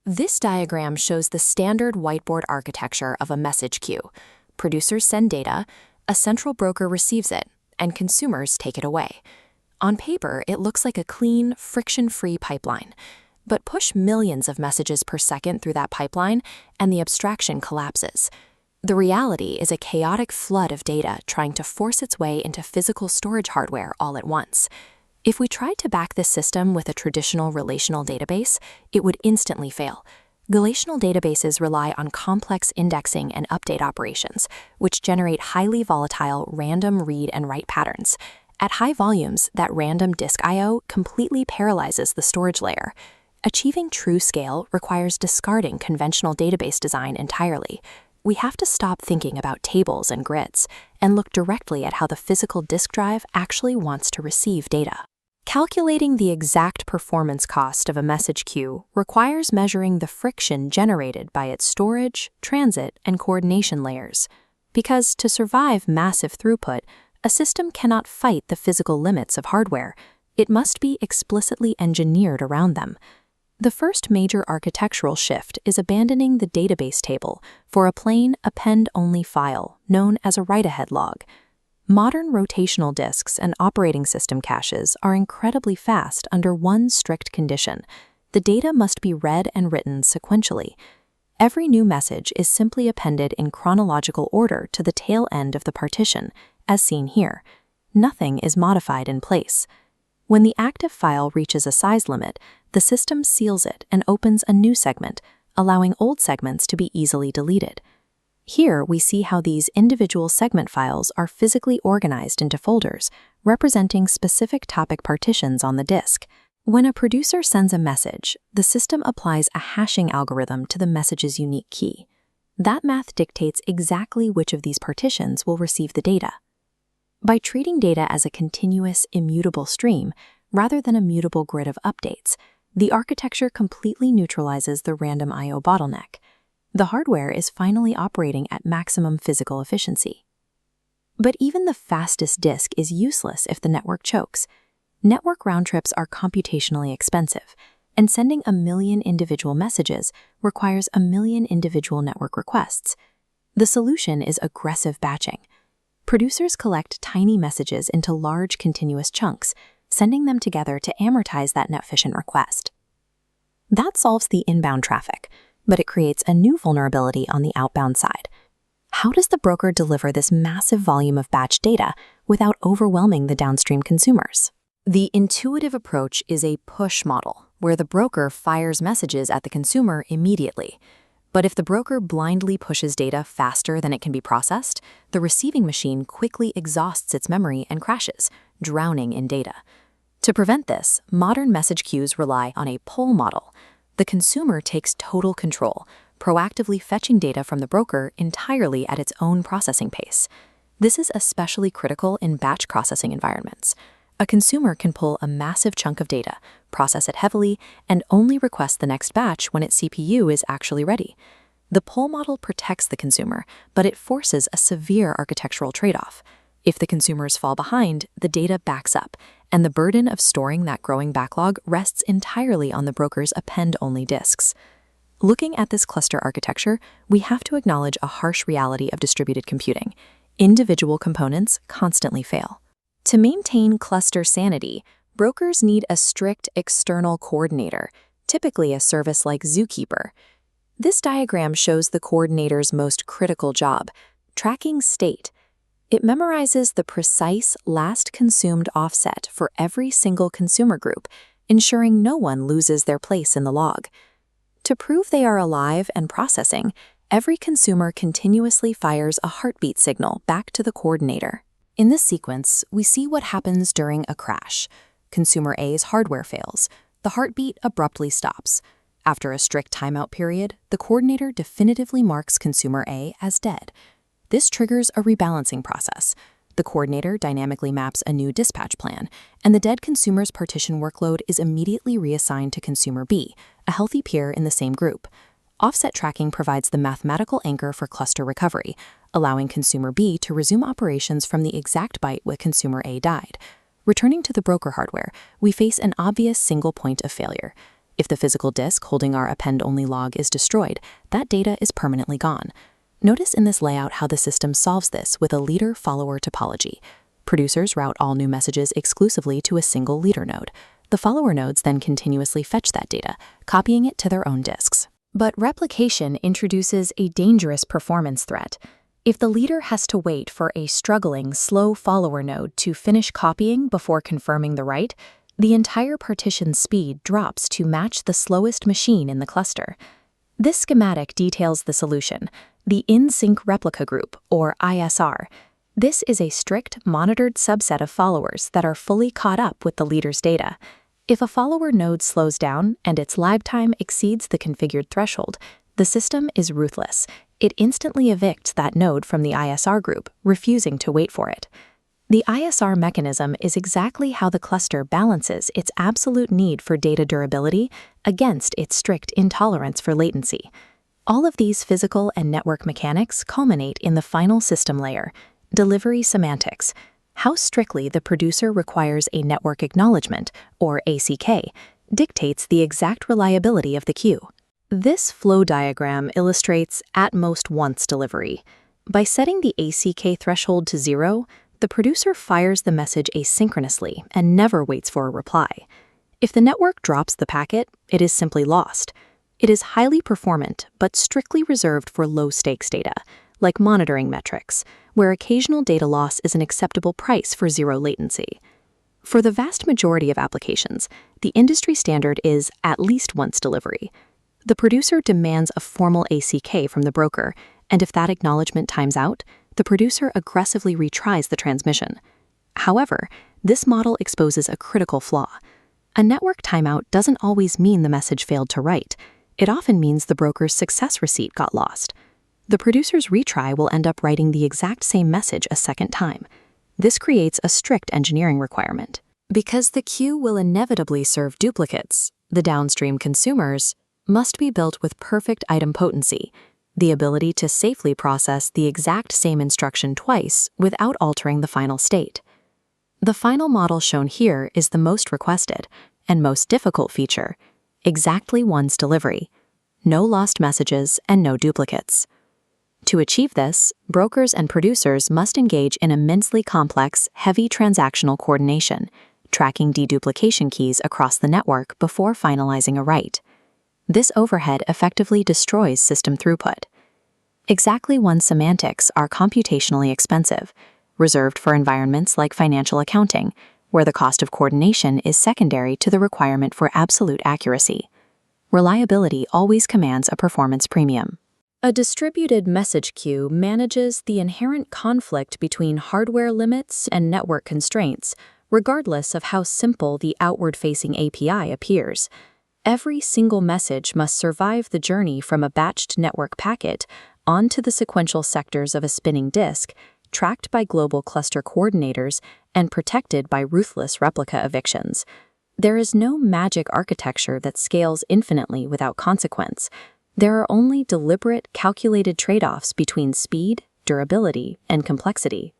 This diagram shows the standard whiteboard architecture of a message queue. Producers send data, a central broker receives it, and consumers take it away. On paper, it looks like a clean, friction-free pipeline. But push millions of messages per second through that pipeline, and the abstraction collapses. The reality is a chaotic flood of data trying to force its way into physical storage hardware all at once. If we tried to back this system with a traditional relational database, it would instantly fail. Relational databases rely on complex indexing and update operations, which generate highly volatile random read and write patterns. At high volumes, that random disk I/O completely paralyzes the storage layer. Achieving true scale requires discarding conventional database design entirely. We have to stop thinking about tables and grids and look directly at how the physical disk drive actually wants to receive data. Calculating the exact performance cost of a message queue requires measuring the friction generated by its storage, transit, and coordination layers. Because to survive massive throughput, a system cannot fight the physical limits of hardware. It must be explicitly engineered around them. The first major architectural shift is abandoning the database table for a plain append-only file known as a write-ahead log. Modern rotational disks and operating system caches are incredibly fast under one strict condition: the data must be read and written sequentially. Every new message is simply appended in chronological order to the tail end of the partition, as seen here. Nothing is modified in place. When the active file reaches a size limit, the system seals it and opens a new segment, allowing old segments to be easily deleted. Here we see how these individual segment files are physically organized into folders, representing specific topic partitions on the disk. When a producer sends a message, the system applies a hashing algorithm to the message's unique key. That math dictates exactly which of these partitions will receive the data. By treating data as a continuous, immutable stream, rather than a mutable grid of updates, the architecture completely neutralizes the random I/O bottleneck. The hardware is finally operating at maximum physical efficiency. But even the fastest disk is useless if the network chokes. Network round trips are computationally expensive, and sending 1,000,000 individual messages requires 1,000,000 individual network requests. The solution is aggressive batching. Producers collect tiny messages into large continuous chunks, sending them together to amortize that net-efficient request. That solves the inbound traffic, but it creates a new vulnerability on the outbound side. How does the broker deliver this massive volume of batch data without overwhelming the downstream consumers? The intuitive approach is a push model, where the broker fires messages at the consumer immediately. But if the broker blindly pushes data faster than it can be processed, the receiving machine quickly exhausts its memory and crashes, drowning in data. To prevent this, modern message queues rely on a pull model. The consumer takes total control, proactively fetching data from the broker entirely at its own processing pace. This is especially critical in batch processing environments. A consumer can pull a massive chunk of data, process it heavily, and only request the next batch when its CPU is actually ready. The pull model protects the consumer, but it forces a severe architectural trade-off. If the consumers fall behind, the data backs up, and the burden of storing that growing backlog rests entirely on the broker's append-only disks. Looking at this cluster architecture, we have to acknowledge a harsh reality of distributed computing. Individual components constantly fail. To maintain cluster sanity, brokers need a strict external coordinator, typically a service like Zookeeper. This diagram shows the coordinator's most critical job: tracking state. It memorizes the precise last consumed offset for every single consumer group, ensuring no one loses their place in the log. To prove they are alive and processing, every consumer continuously fires a heartbeat signal back to the coordinator. In this sequence, we see what happens during a crash. Consumer A's hardware fails. The heartbeat abruptly stops. After a strict timeout period, the coordinator definitively marks Consumer A as dead. This triggers a rebalancing process. The coordinator dynamically maps a new dispatch plan, and the dead consumer's partition workload is immediately reassigned to Consumer B, a healthy peer in the same group. Offset tracking provides the mathematical anchor for cluster recovery, allowing Consumer B to resume operations from the exact byte where Consumer A died. Returning to the broker hardware, we face an obvious single point of failure. If the physical disk holding our append-only log is destroyed, that data is permanently gone. Notice in this layout how the system solves this with a leader-follower topology. Producers route all new messages exclusively to a single leader node. The follower nodes then continuously fetch that data, copying it to their own disks. But replication introduces a dangerous performance threat. If the leader has to wait for a struggling, slow follower node to finish copying before confirming the write, the entire partition speed drops to match the slowest machine in the cluster. This schematic details the solution, the in-sync replica group, or ISR. This is a strict, monitored subset of followers that are fully caught up with the leader's data. If a follower node slows down and its live time exceeds the configured threshold, the system is ruthless. It instantly evicts that node from the ISR group, refusing to wait for it. The ISR mechanism is exactly how the cluster balances its absolute need for data durability against its strict intolerance for latency. All of these physical and network mechanics culminate in the final system layer, delivery semantics. How strictly the producer requires a network acknowledgement, or ACK, dictates the exact reliability of the queue. This flow diagram illustrates at most once delivery. By setting the ACK threshold to 0, the producer fires the message asynchronously and never waits for a reply. If the network drops the packet, it is simply lost. It is highly performant, but strictly reserved for low-stakes data, like monitoring metrics, where occasional data loss is an acceptable price for zero latency. For the vast majority of applications, the industry standard is at least once delivery. The producer demands a formal ACK from the broker, and if that acknowledgement times out, the producer aggressively retries the transmission. However, this model exposes a critical flaw. A network timeout doesn't always mean the message failed to write. It often means the broker's success receipt got lost. The producer's retry will end up writing the exact same message a second time. This creates a strict engineering requirement. Because the queue will inevitably serve duplicates, the downstream consumers must be built with perfect idempotency, the ability to safely process the exact same instruction twice without altering the final state. The final model shown here is the most requested and most difficult feature, exactly once delivery, no lost messages and no duplicates. To achieve this, brokers and producers must engage in immensely complex, heavy transactional coordination, tracking deduplication keys across the network before finalizing a write. This overhead effectively destroys system throughput. Exactly once semantics are computationally expensive, reserved for environments like financial accounting, where the cost of coordination is secondary to the requirement for absolute accuracy. Reliability always commands a performance premium. A distributed message queue manages the inherent conflict between hardware limits and network constraints, regardless of how simple the outward-facing API appears. Every single message must survive the journey from a batched network packet onto the sequential sectors of a spinning disk, tracked by global cluster coordinators and protected by ruthless replica evictions. There is no magic architecture that scales infinitely without consequence. There are only deliberate, calculated trade-offs between speed, durability, and complexity.